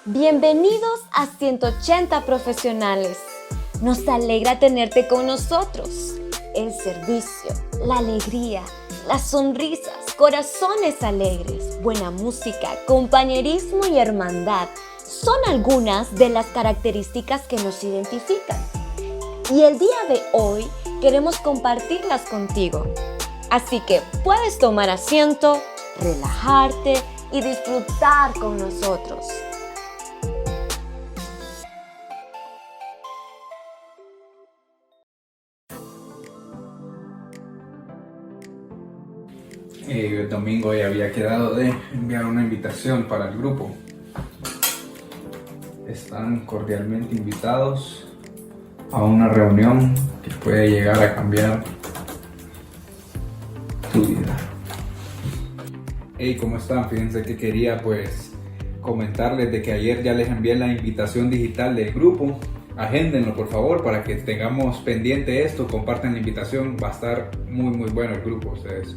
Bienvenidos a 180 Profesionales. Nos alegra tenerte con nosotros. El servicio, la alegría, las sonrisas, corazones alegres, buena música, compañerismo y hermandad son algunas de las características que nos identifican. Y el día de hoy queremos compartirlas contigo. Así que puedes tomar asiento, relajarte y disfrutar con nosotros. El domingo ya había quedado de enviar una invitación para el grupo. Están cordialmente invitados a una reunión que puede llegar a cambiar tu vida. Hey, ¿cómo están? Fíjense que quería comentarles de que ayer ya les envié la invitación digital del grupo. Agéndenlo por favor para que tengamos pendiente esto, compartan la invitación, va a estar muy bueno el grupo. Ustedes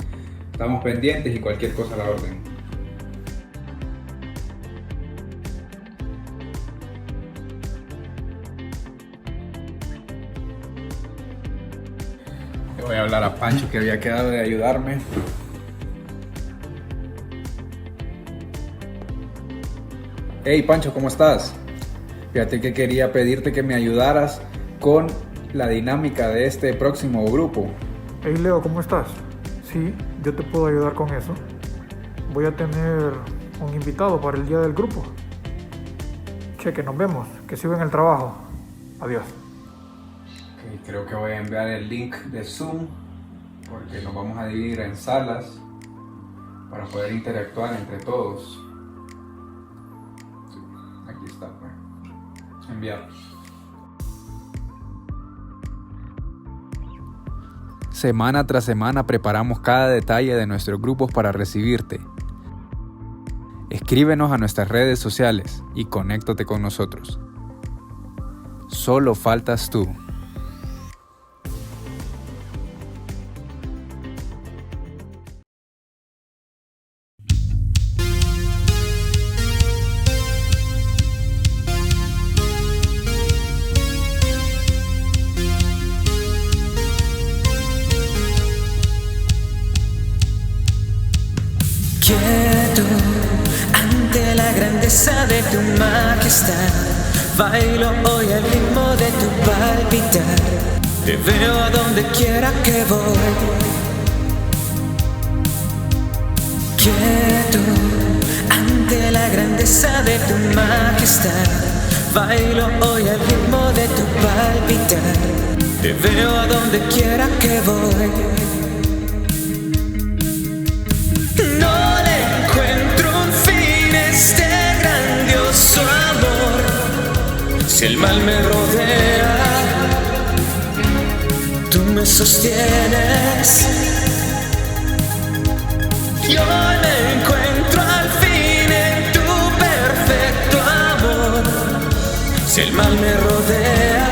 estamos pendientes y cualquier cosa a la orden. Le voy a hablar a Pancho que había quedado de ayudarme. Hey Pancho, ¿cómo estás? Fíjate que quería pedirte que me ayudaras con la dinámica de este próximo grupo. Hey Leo, ¿cómo estás? Sí, yo te puedo ayudar con eso. Voy a tener un invitado para el día del grupo. Cheque, nos vemos. Que siga en el trabajo. Adiós. Okay, creo que voy a enviar el link de Zoom porque nos vamos a dividir en salas para poder interactuar entre todos. Sí, aquí está. Enviar. Semana tras semana preparamos cada detalle de nuestros grupos para recibirte. Escríbenos a nuestras redes sociales y conéctate con nosotros. Solo faltas tú. Quieto ante la grandeza de tu majestad, bailo hoy al ritmo de tu palpitar. Te veo a donde quiera que voy. Quieto ante la grandeza de tu majestad, bailo hoy al ritmo de tu palpitar. Te veo a donde quiera que voy. Si el mal me rodea, tú me sostienes. Yo me encuentro al fin en tu perfecto amor. Si el mal me rodea,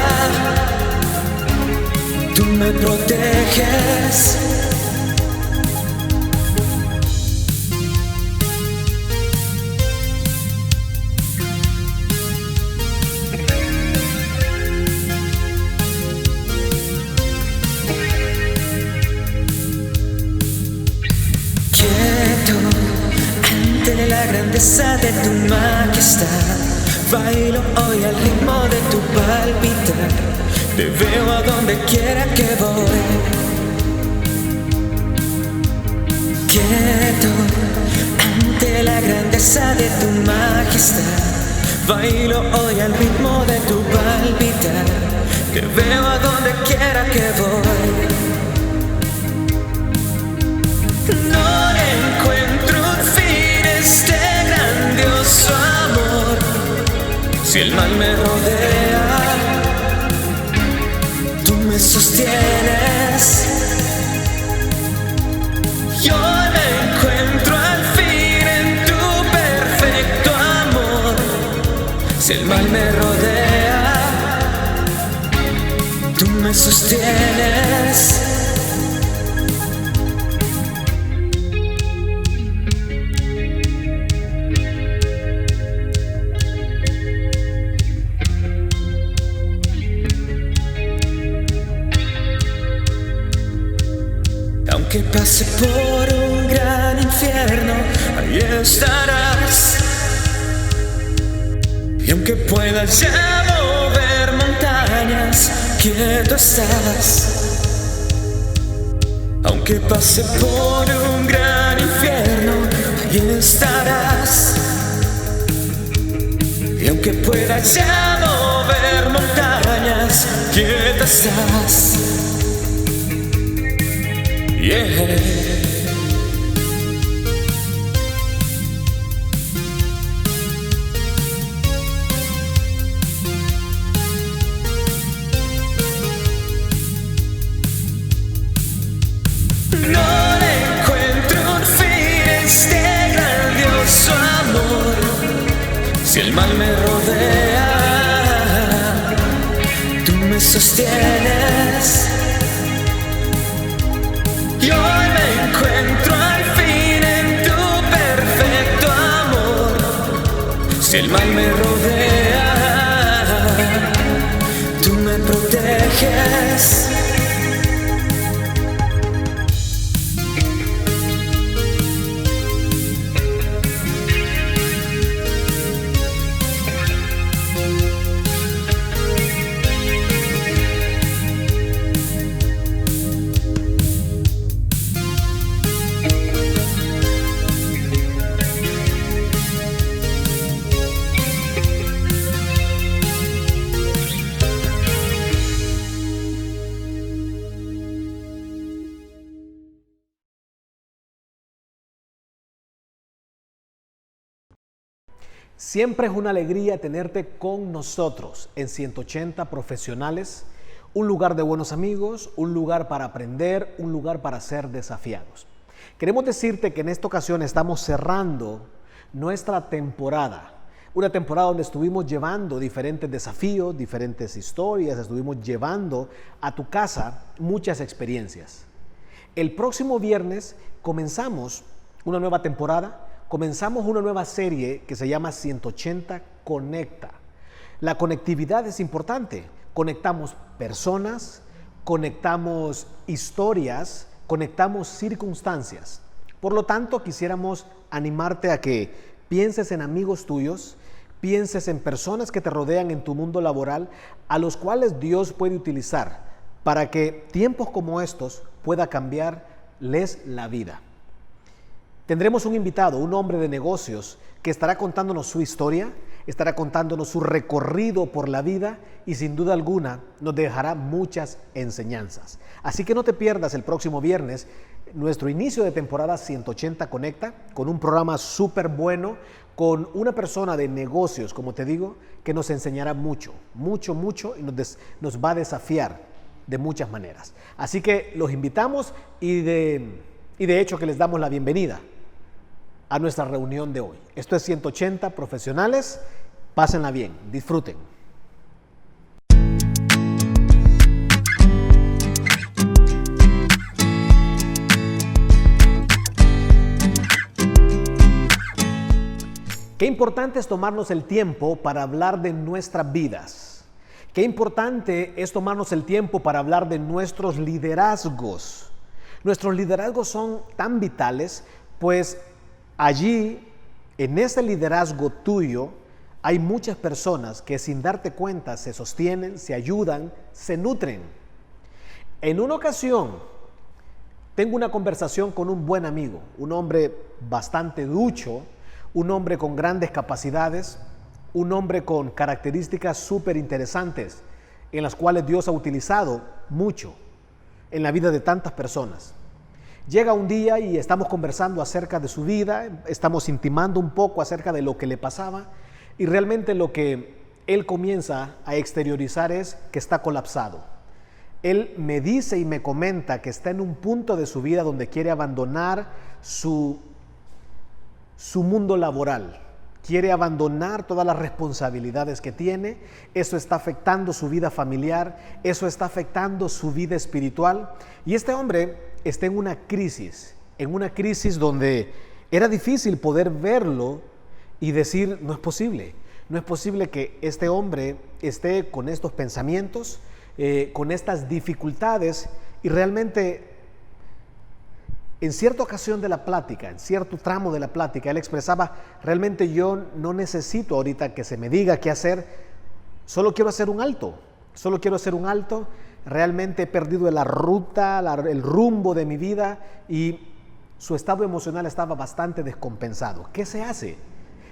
tú me proteges. Quieto ante la grandeza de tu majestad, bailo hoy al ritmo de tu palpitar. Te veo a donde quiera que voy. Quieto ante la grandeza de tu majestad, bailo hoy al ritmo de tu palpitar. Te veo a donde quiera que voy. No le encuentro un fin a este grandioso amor. Si el mal me rodea, tú me sostienes. Yo me encuentro al fin en tu perfecto amor. Si el mal me rodea, tú me sostienes. Aunque pase por un gran infierno, ahí estarás. Y aunque puedas ya mover montañas, quieto estás. Aunque pase por un gran infierno, ahí estarás. Y aunque puedas ya mover montañas, quieto estás. Yeah. No le encuentro un fin a este grandioso amor. Si el mal me rodea, tú me sostienes. Y hoy me encuentro al fin en tu perfecto amor. Si el mal me rodea, tú me proteges. Siempre es una alegría tenerte con nosotros en 180 Profesionales, un lugar de buenos amigos, un lugar para aprender, un lugar para ser desafiados. Queremos decirte que en esta ocasión estamos cerrando nuestra temporada, una temporada donde estuvimos llevando diferentes desafíos, diferentes historias, estuvimos llevando a tu casa muchas experiencias. El próximo viernes comenzamos una nueva temporada. Comenzamos una nueva serie que se llama 180 Conecta. La conectividad es importante. Conectamos personas, conectamos historias, conectamos circunstancias. Por lo tanto, quisiéramos animarte a que pienses en amigos tuyos, pienses en personas que te rodean en tu mundo laboral, a los cuales Dios puede utilizar para que tiempos como estos pueda cambiarles la vida. Tendremos un invitado, un hombre de negocios, que estará contándonos su historia, estará contándonos su recorrido por la vida y sin duda alguna nos dejará muchas enseñanzas. Así que no te pierdas el próximo viernes nuestro inicio de temporada 180 Conecta, con un programa súper bueno, con una persona de negocios, como te digo, que nos enseñará mucho y nos va a desafiar de muchas maneras. Así que los invitamos y de hecho que les damos la bienvenida a nuestra reunión de hoy. Esto es 180 Profesionales. Pásenla bien, disfruten. Qué importante es tomarnos el tiempo para hablar de nuestras vidas. Qué importante es tomarnos el tiempo para hablar de nuestros liderazgos. Nuestros liderazgos son tan vitales, pues allí, en ese liderazgo tuyo, hay muchas personas que sin darte cuenta se sostienen, se ayudan, se nutren. En una ocasión, tengo una conversación con un buen amigo, un hombre bastante ducho, un hombre con grandes capacidades, un hombre con características súper interesantes, en las cuales Dios ha utilizado mucho en la vida de tantas personas. Llega un día y estamos conversando acerca de su vida, estamos intimando un poco acerca de lo que le pasaba, y realmente lo que él comienza a exteriorizar es que está colapsado. Él me dice y me comenta que está en un punto de su vida donde quiere abandonar su mundo laboral, quiere abandonar todas las responsabilidades que tiene. Eso está afectando su vida familiar, eso está afectando su vida espiritual, y este hombre está en una crisis donde era difícil poder verlo y decir, no es posible que este hombre esté con estos pensamientos, con estas dificultades. Y realmente, en cierta ocasión de la plática, en cierto tramo de la plática, él expresaba, realmente yo no necesito ahorita que se me diga qué hacer, solo quiero hacer un alto, realmente he perdido la ruta, el rumbo de mi vida, y su estado emocional estaba bastante descompensado. ¿Qué se hace?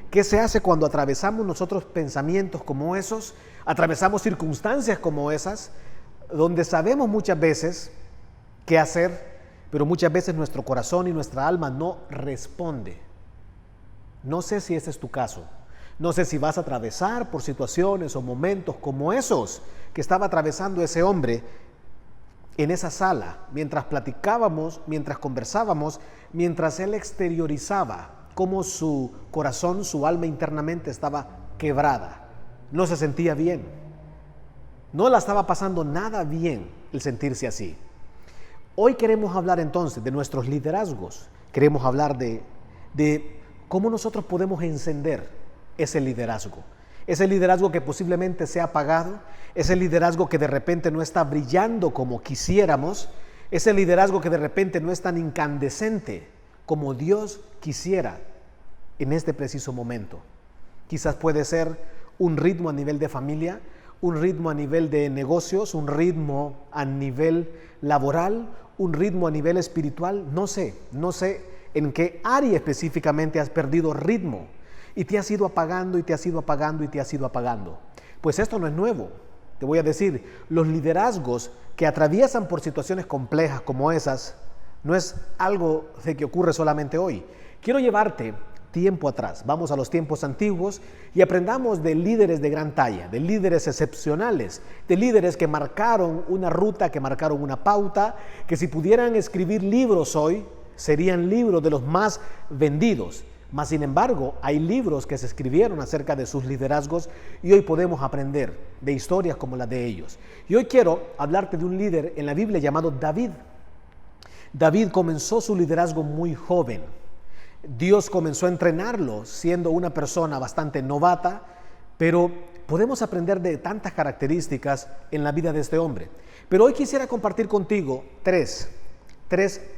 ¿Qué se hace cuando atravesamos nosotros pensamientos como esos, atravesamos circunstancias como esas, donde sabemos muchas veces qué hacer, pero muchas veces nuestro corazón y nuestra alma no responde? No sé si ese es tu caso. No sé si vas a atravesar por situaciones o momentos como esos que estaba atravesando ese hombre en esa sala, mientras platicábamos, mientras conversábamos, mientras él exteriorizaba cómo su corazón, su alma internamente estaba quebrada. No se sentía bien. No la estaba pasando nada bien el sentirse así. Hoy queremos hablar entonces de nuestros liderazgos. Queremos hablar de cómo nosotros podemos encender ese liderazgo que posiblemente se ha apagado, ese liderazgo que de repente no está brillando como quisiéramos, ese liderazgo que de repente no es tan incandescente como Dios quisiera en este preciso momento. Quizás puede ser un ritmo a nivel de familia, un ritmo a nivel de negocios, un ritmo a nivel laboral, un ritmo a nivel espiritual. No sé en qué área específicamente has perdido ritmo y te has ido apagando y te has ido apagando y te has ido apagando. Pues esto no es nuevo. Te voy a decir, los liderazgos que atraviesan por situaciones complejas como esas no es algo de que ocurre solamente hoy. Quiero llevarte tiempo atrás. Vamos a los tiempos antiguos y aprendamos de líderes de gran talla, de líderes excepcionales, de líderes que marcaron una ruta, que marcaron una pauta, que si pudieran escribir libros hoy, serían libros de los más vendidos. Mas, sin embargo, hay libros que se escribieron acerca de sus liderazgos y hoy podemos aprender de historias como las de ellos. Y hoy quiero hablarte de un líder en la Biblia llamado David. David comenzó su liderazgo muy joven. Dios comenzó a entrenarlo siendo una persona bastante novata, pero podemos aprender de tantas características en la vida de este hombre. Pero hoy quisiera compartir contigo tres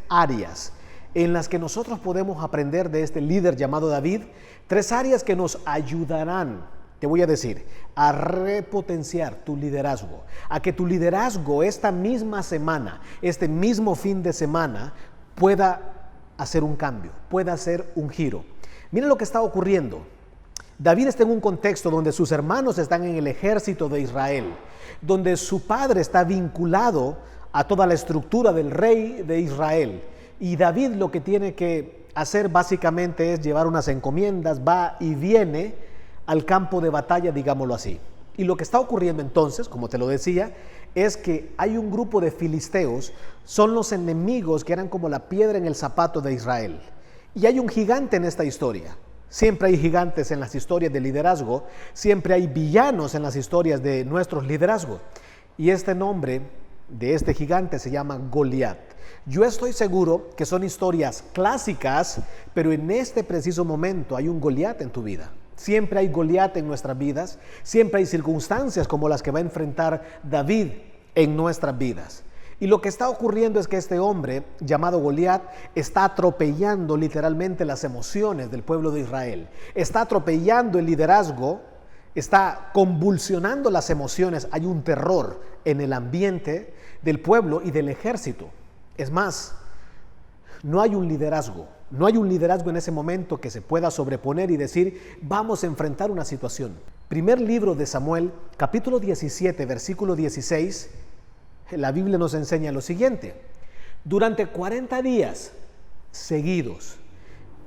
áreas en las que nosotros podemos aprender de este líder llamado David, 3 áreas que nos ayudarán, te voy a decir, a repotenciar tu liderazgo, a que tu liderazgo esta misma semana, este mismo fin de semana, pueda hacer un cambio, pueda hacer un giro. Miren lo que está ocurriendo. David está en un contexto donde sus hermanos están en el ejército de Israel, donde su padre está vinculado a toda la estructura del rey de Israel. Y David lo que tiene que hacer básicamente es llevar unas encomiendas, va y viene al campo de batalla, digámoslo así. Y lo que está ocurriendo entonces, como te lo decía, es que hay un grupo de filisteos, son los enemigos que eran como la piedra en el zapato de Israel. Y hay un gigante en esta historia. Siempre hay gigantes en las historias de liderazgo, siempre hay villanos en las historias de nuestros liderazgos. Y este nombre de este gigante se llama Goliat. Yo estoy seguro que son historias clásicas, pero en este preciso momento hay un Goliat en tu vida. Siempre hay Goliat en nuestras vidas, siempre hay circunstancias como las que va a enfrentar David en nuestras vidas. Y lo que está ocurriendo es que este hombre llamado Goliat está atropellando literalmente las emociones del pueblo de Israel. Está atropellando el liderazgo, está convulsionando las emociones. Hay un terror en el ambiente del pueblo y del ejército. Es más, no hay un liderazgo en ese momento que se pueda sobreponer y decir, vamos a enfrentar una situación. Primer libro de Samuel, capítulo 17, versículo 16, la Biblia nos enseña lo siguiente: durante 40 días seguidos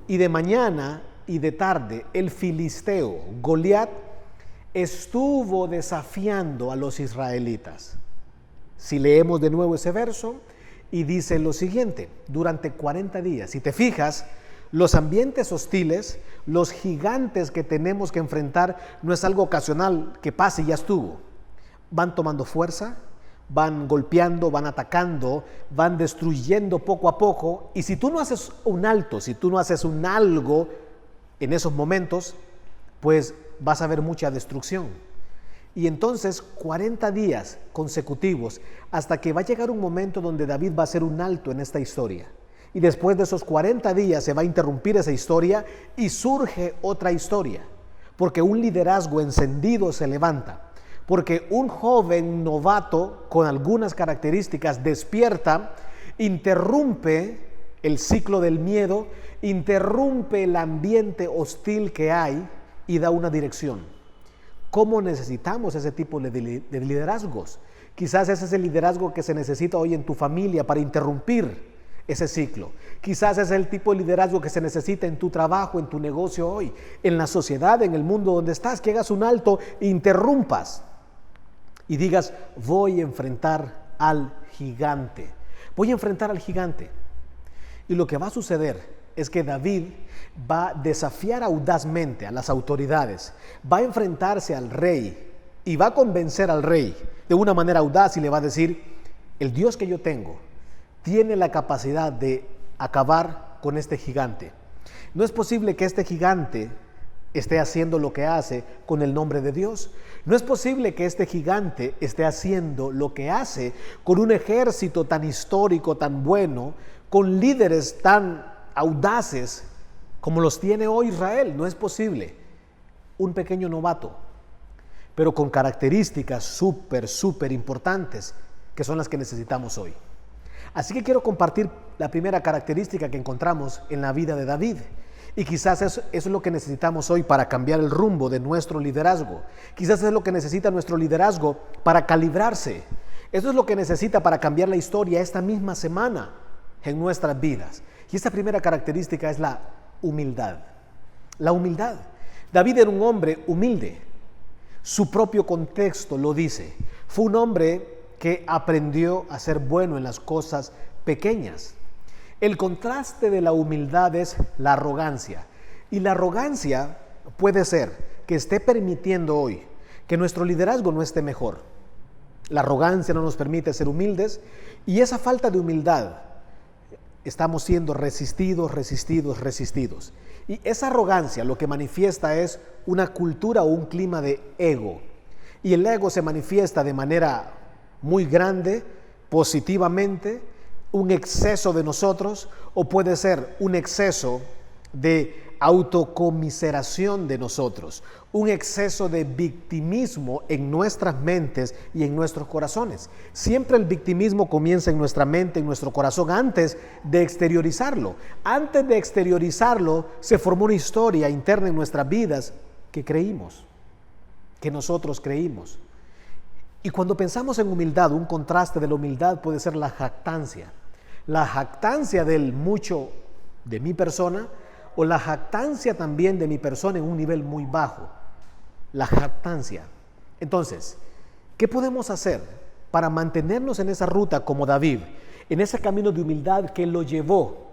y de mañana y de tarde, el filisteo Goliat estuvo desafiando a los israelitas. Si leemos de nuevo ese verso, y dice lo siguiente: durante 40 días. Si te fijas, los ambientes hostiles, los gigantes que tenemos que enfrentar, no es algo ocasional que pase y ya estuvo. Van tomando fuerza, van golpeando, van atacando, van destruyendo poco a poco. Y si tú no haces un alto, si tú no haces un algo en esos momentos, pues vas a ver mucha destrucción. Y entonces 40 días consecutivos, hasta que va a llegar un momento donde David va a hacer un alto en esta historia. Y después de esos 40 días se va a interrumpir esa historia y surge otra historia. Porque un liderazgo encendido se levanta. Porque un joven novato con algunas características despierta, interrumpe el ciclo del miedo, interrumpe el ambiente hostil que hay y da una dirección. ¿Cómo necesitamos ese tipo de liderazgos? Quizás ese es el liderazgo que se necesita hoy en tu familia para interrumpir ese ciclo. Quizás es el tipo de liderazgo que se necesita en tu trabajo, en tu negocio hoy, en la sociedad, en el mundo donde estás, que hagas un alto, interrumpas y digas, voy a enfrentar al gigante. Voy a enfrentar al gigante. Y lo que va a suceder es que David va a desafiar audazmente a las autoridades, va a enfrentarse al rey y va a convencer al rey de una manera audaz y le va a decir, el Dios que yo tengo tiene la capacidad de acabar con este gigante. No es posible que este gigante esté haciendo lo que hace con el nombre de Dios. No es posible que este gigante esté haciendo lo que hace con un ejército tan histórico, tan bueno, con líderes tan audaces como los tiene hoy Israel. No es posible. Un pequeño novato, pero con características súper importantes, que son las que necesitamos hoy. Así que quiero compartir la primera característica que encontramos en la vida de David. Y quizás eso es lo que necesitamos hoy para cambiar el rumbo de nuestro liderazgo. Quizás es lo que necesita nuestro liderazgo para calibrarse. Eso es lo que necesita para cambiar la historia esta misma semana en nuestras vidas. Y esta primera característica es la humildad. La humildad. David era un hombre humilde. Su propio contexto lo dice. Fue un hombre que aprendió a ser bueno en las cosas pequeñas. El contraste de la humildad es la arrogancia. Y la arrogancia puede ser que esté permitiendo hoy que nuestro liderazgo no esté mejor. La arrogancia no nos permite ser humildes y esa falta de humildad estamos siendo resistidos. Y esa arrogancia lo que manifiesta es una cultura o un clima de ego. Y el ego se manifiesta de manera muy grande, positivamente, un exceso de nosotros, o puede ser un exceso de autocomiseración de nosotros, un exceso de victimismo en nuestras mentes y en nuestros corazones. Siempre el victimismo comienza en nuestra mente, en nuestro corazón, antes de exteriorizarlo. Antes de exteriorizarlo, se formó una historia interna en nuestras vidas que creímos, que nosotros creímos. Y cuando pensamos en humildad, un contraste de la humildad puede ser la jactancia. La jactancia del mucho de mi persona o la jactancia también de mi persona en un nivel muy bajo. La jactancia. Entonces, ¿qué podemos hacer para mantenernos en esa ruta como David? En ese camino de humildad que lo llevó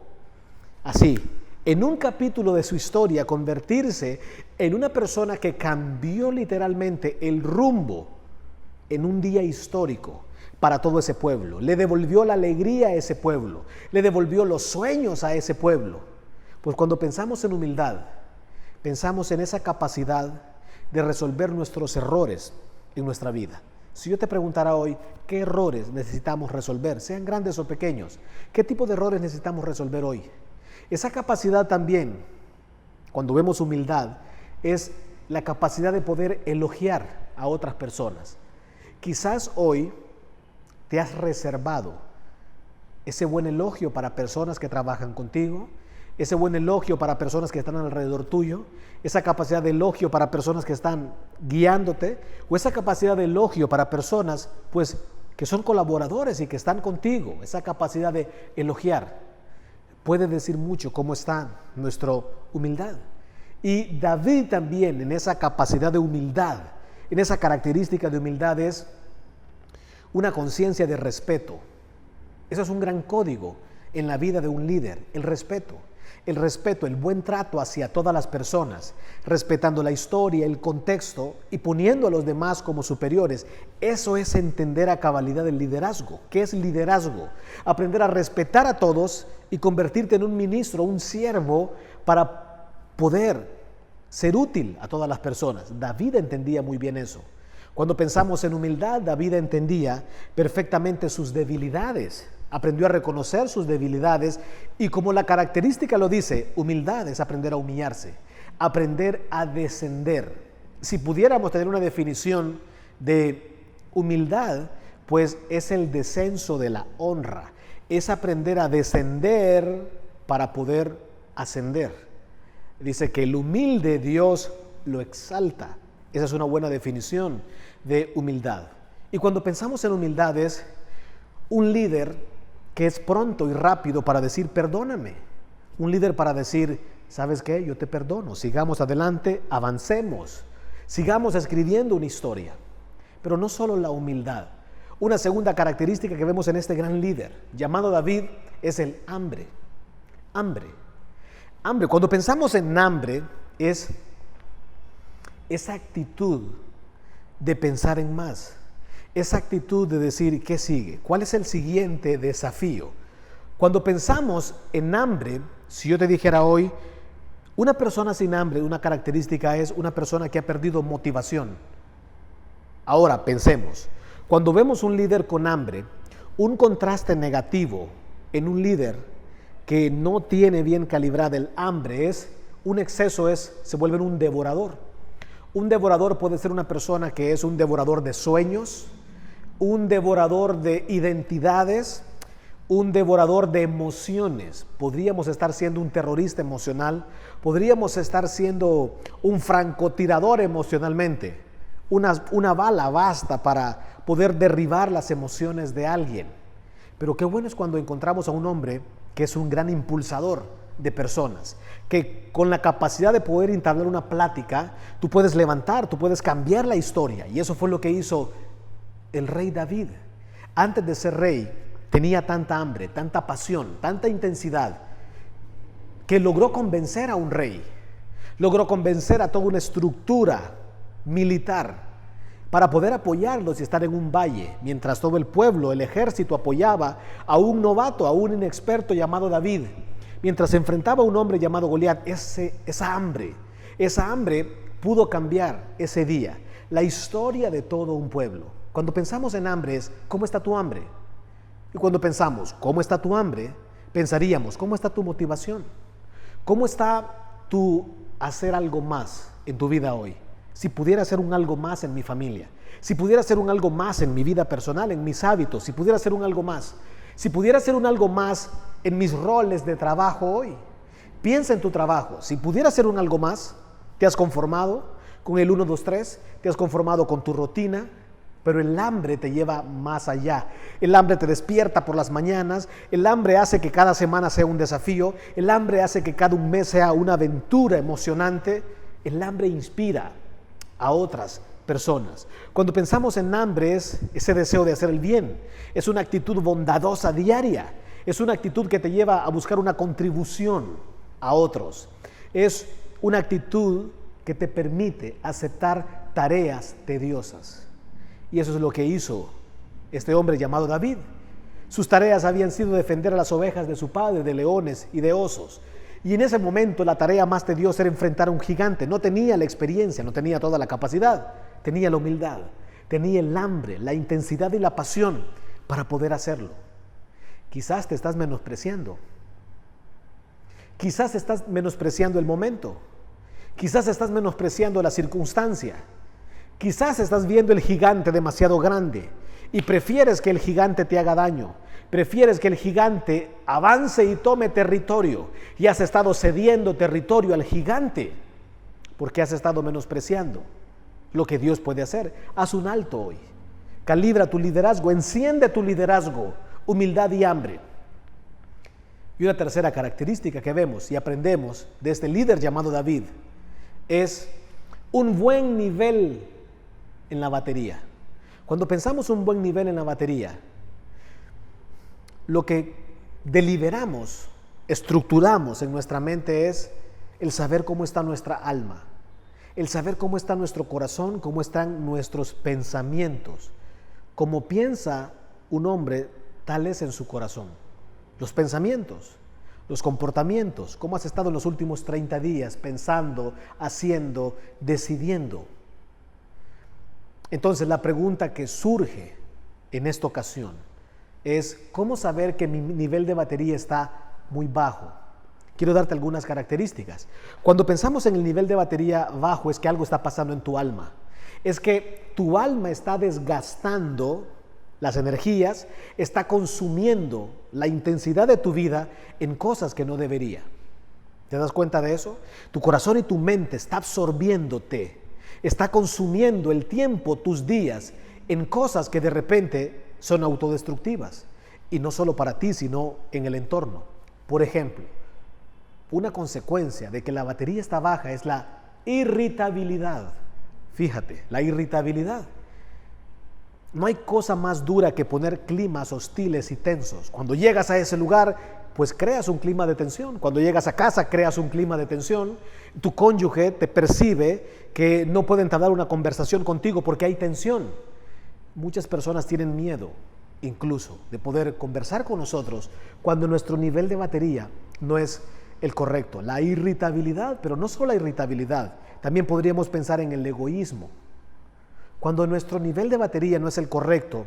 así, en un capítulo de su historia, a convertirse en una persona que cambió literalmente el rumbo en un día histórico para todo ese pueblo, le devolvió la alegría a ese pueblo, le devolvió los sueños a ese pueblo. Pues cuando pensamos en humildad, pensamos en esa capacidad de resolver nuestros errores en nuestra vida. Si yo te preguntara hoy, ¿qué errores necesitamos resolver? Sean grandes o pequeños. ¿Qué tipo de errores necesitamos resolver hoy? Esa capacidad también, cuando vemos humildad, es la capacidad de poder elogiar a otras personas. Quizás hoy te has reservado ese buen elogio para personas que trabajan contigo, ese buen elogio para personas que están alrededor tuyo, esa capacidad de elogio para personas que están guiándote, o esa capacidad de elogio para personas pues que son colaboradores y que están contigo. Esa capacidad de elogiar puede decir mucho cómo está nuestra humildad. Y David también, en esa capacidad de humildad, en esa característica de humildad, es una conciencia de respeto. Eso es un gran código en la vida de un líder, el respeto. El respeto, el buen trato hacia todas las personas, respetando la historia, el contexto y poniendo a los demás como superiores. Eso es entender a cabalidad el liderazgo. ¿Qué es liderazgo? Aprender a respetar a todos y convertirte en un ministro, un siervo, para poder ser útil a todas las personas. David entendía muy bien eso. Cuando pensamos en humildad, David entendía perfectamente sus debilidades. Aprendió a reconocer sus debilidades y, como la característica lo dice, humildad es aprender a humillarse, aprender a descender. Si pudiéramos tener una definición de humildad, pues es el descenso de la honra, es aprender a descender para poder ascender. Dice que el humilde Dios lo exalta. Esa es una buena definición de humildad. Y cuando pensamos en humildad, es un líder que es pronto y rápido para decir perdóname, un líder para decir, ¿sabes qué? Yo te perdono, sigamos adelante, avancemos, sigamos escribiendo una historia. Pero no solo la humildad. Una segunda característica que vemos en este gran líder llamado David es el hambre. Hambre. Cuando pensamos en hambre, es esa actitud de pensar en más. Esa actitud de decir, ¿qué sigue? ¿Cuál es el siguiente desafío? Cuando pensamos en hambre, si yo te dijera hoy, una persona sin hambre, una característica es una persona que ha perdido motivación. Ahora, pensemos, cuando vemos un líder con hambre, un contraste negativo en un líder que no tiene bien calibrada el hambre es, un exceso se vuelve un devorador. Un devorador puede ser una persona que es un devorador de sueños, un devorador de identidades, un devorador de emociones. Podríamos estar siendo un terrorista emocional, podríamos estar siendo un francotirador emocionalmente. Una bala basta para poder derribar las emociones de alguien. Pero qué bueno es cuando encontramos a un hombre que es un gran impulsador de personas, que con la capacidad de poder entablar una plática, tú puedes levantar, tú puedes cambiar la historia. Y eso fue lo que hizo el rey David. Antes de ser rey, tenía tanta hambre, tanta pasión, tanta intensidad, que logró convencer a un rey, logró convencer a toda una estructura militar para poder apoyarlos y estar en un valle, mientras todo el pueblo, el ejército apoyaba a un novato, a un inexperto llamado David, mientras se enfrentaba a un hombre llamado Goliat. Esa hambre pudo cambiar ese día la historia de todo un pueblo. Cuando pensamos en hambre es, ¿cómo está tu hambre? Y cuando pensamos, ¿cómo está tu hambre?, pensaríamos, ¿cómo está tu motivación? ¿Cómo está tu hacer algo más en tu vida hoy? Si pudiera hacer un algo más en mi familia, si pudiera hacer un algo más en mi vida personal, en mis hábitos, si pudiera hacer un algo más, si pudiera hacer un algo más en mis roles de trabajo hoy. Piensa en tu trabajo. Si pudiera hacer un algo más, ¿te has conformado con el 1, 2, 3? ¿Te has conformado con tu rutina? Pero el hambre te lleva más allá. El hambre te despierta por las mañanas. El hambre hace que cada semana sea un desafío. El hambre hace que cada un mes sea una aventura emocionante. El hambre inspira a otras personas. Cuando pensamos en hambre es ese deseo de hacer el bien. Es una actitud bondadosa diaria. Es una actitud que te lleva a buscar una contribución a otros. Es una actitud que te permite aceptar tareas tediosas. Y eso es lo que hizo este hombre llamado David. Sus tareas habían sido defender a las ovejas de su padre, de leones y de osos. Y en ese momento la tarea más tediosa era enfrentar a un gigante. No tenía la experiencia, no tenía toda la capacidad, tenía la humildad, tenía el hambre, la intensidad y la pasión para poder hacerlo. Quizás te estás menospreciando. Quizás estás menospreciando el momento. Quizás estás menospreciando la circunstancia. Quizás estás viendo el gigante demasiado grande y prefieres que el gigante te haga daño. Prefieres que el gigante avance y tome territorio y has estado cediendo territorio al gigante porque has estado menospreciando lo que Dios puede hacer. Haz un alto hoy. Calibra tu liderazgo, enciende tu liderazgo, humildad y hambre. Y una tercera característica que vemos y aprendemos de este líder llamado David es un buen nivel en la batería. Cuando pensamos un buen nivel en la batería, lo que deliberamos, estructuramos en nuestra mente es el saber cómo está nuestra alma, el saber cómo está nuestro corazón, cómo están nuestros pensamientos. Como piensa un hombre, tal es en su corazón. Los pensamientos, los comportamientos, cómo has estado en los últimos 30 días pensando, haciendo, decidiendo. Entonces la pregunta que surge en esta ocasión es ¿cómo saber que mi nivel de batería está muy bajo? Quiero darte algunas características. Cuando pensamos en el nivel de batería bajo es que algo está pasando en tu alma. Es que tu alma está desgastando las energías, está consumiendo la intensidad de tu vida en cosas que no debería. ¿Te das cuenta de eso? Tu corazón y tu mente está absorbiéndote, está consumiendo el tiempo, tus días, en cosas que de repente son autodestructivas. Y no solo para ti, sino en el entorno. Por ejemplo, una consecuencia de que la batería está baja es la irritabilidad. Fíjate, la irritabilidad. No hay cosa más dura que poner climas hostiles y tensos. Cuando llegas a ese lugar, pues creas un clima de tensión. Cuando llegas a casa, creas un clima de tensión. Tu cónyuge te percibe que no puede entablar una conversación contigo porque hay tensión. Muchas personas tienen miedo, incluso, de poder conversar con nosotros cuando nuestro nivel de batería no es el correcto. La irritabilidad, pero no solo la irritabilidad, también podríamos pensar en el egoísmo. Cuando nuestro nivel de batería no es el correcto,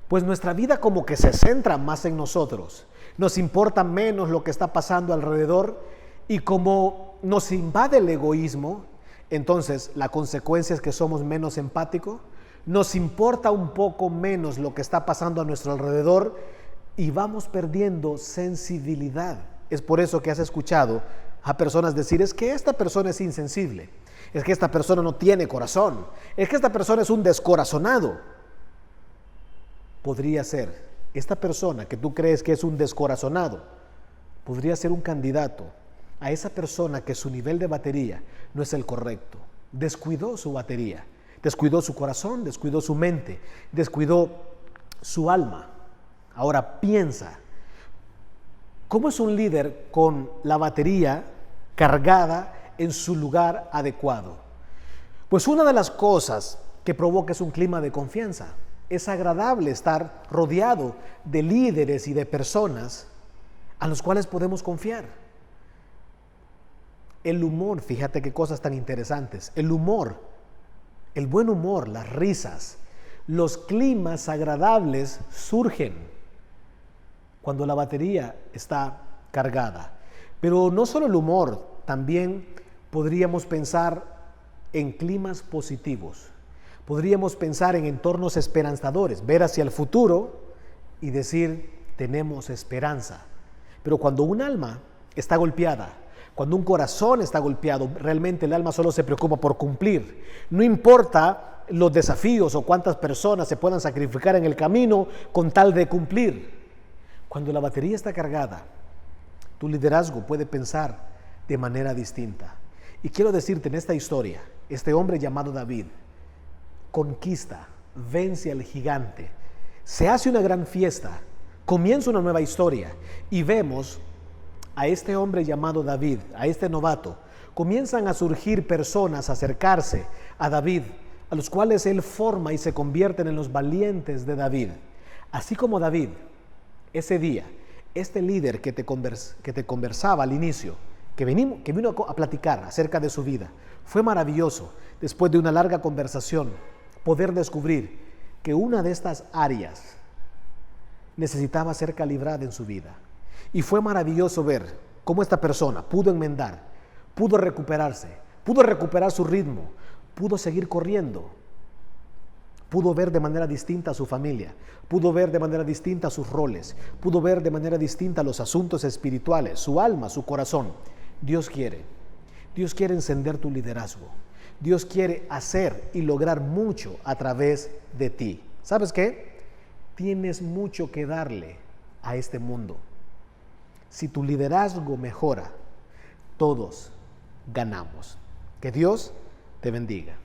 pues nuestra vida como que se centra más en nosotros. Nos importa menos lo que está pasando alrededor y como nos invade el egoísmo, entonces la consecuencia es que somos menos empáticos, nos importa un poco menos lo que está pasando a nuestro alrededor y vamos perdiendo sensibilidad. Es por eso que has escuchado a personas decir, es que esta persona es insensible, es que esta persona no tiene corazón, es que esta persona es un descorazonado. Podría ser, esta persona que tú crees que es un descorazonado, podría ser un candidato a esa persona que su nivel de batería no es el correcto. Descuidó su batería, descuidó su corazón, descuidó su mente, descuidó su alma. Ahora piensa, ¿cómo es un líder con la batería cargada en su lugar adecuado? Pues una de las cosas que provoca es un clima de confianza. Es agradable estar rodeado de líderes y de personas a los cuales podemos confiar. El humor, fíjate qué cosas tan interesantes. El humor, el buen humor, las risas, los climas agradables surgen cuando la batería está cargada. Pero no solo el humor, también podríamos pensar en climas positivos. Podríamos pensar en entornos esperanzadores, ver hacia el futuro y decir, tenemos esperanza. Pero cuando un alma está golpeada, cuando un corazón está golpeado, realmente el alma solo se preocupa por cumplir. No importa los desafíos o cuántas personas se puedan sacrificar en el camino con tal de cumplir. Cuando la batería está cargada, tu liderazgo puede pensar de manera distinta. Y quiero decirte en esta historia, este hombre llamado David conquista, vence al gigante, se hace una gran fiesta, comienza una nueva historia y vemos a este hombre llamado David, a este novato, comienzan a surgir personas a acercarse a David, a los cuales él forma y se convierten en los valientes de David. Así como David, ese día, este líder que te conversaba al inicio, que vino a platicar acerca de su vida, fue maravilloso, después de una larga conversación, poder descubrir que una de estas áreas necesitaba ser calibrada en su vida. Y fue maravilloso ver cómo esta persona pudo enmendar, pudo recuperarse, pudo recuperar su ritmo, pudo seguir corriendo, pudo ver de manera distinta a su familia, pudo ver de manera distinta sus roles, pudo ver de manera distinta los asuntos espirituales, su alma, su corazón. Dios quiere encender tu liderazgo. Dios quiere hacer y lograr mucho a través de ti. ¿Sabes qué? Tienes mucho que darle a este mundo. Si tu liderazgo mejora, todos ganamos. Que Dios te bendiga.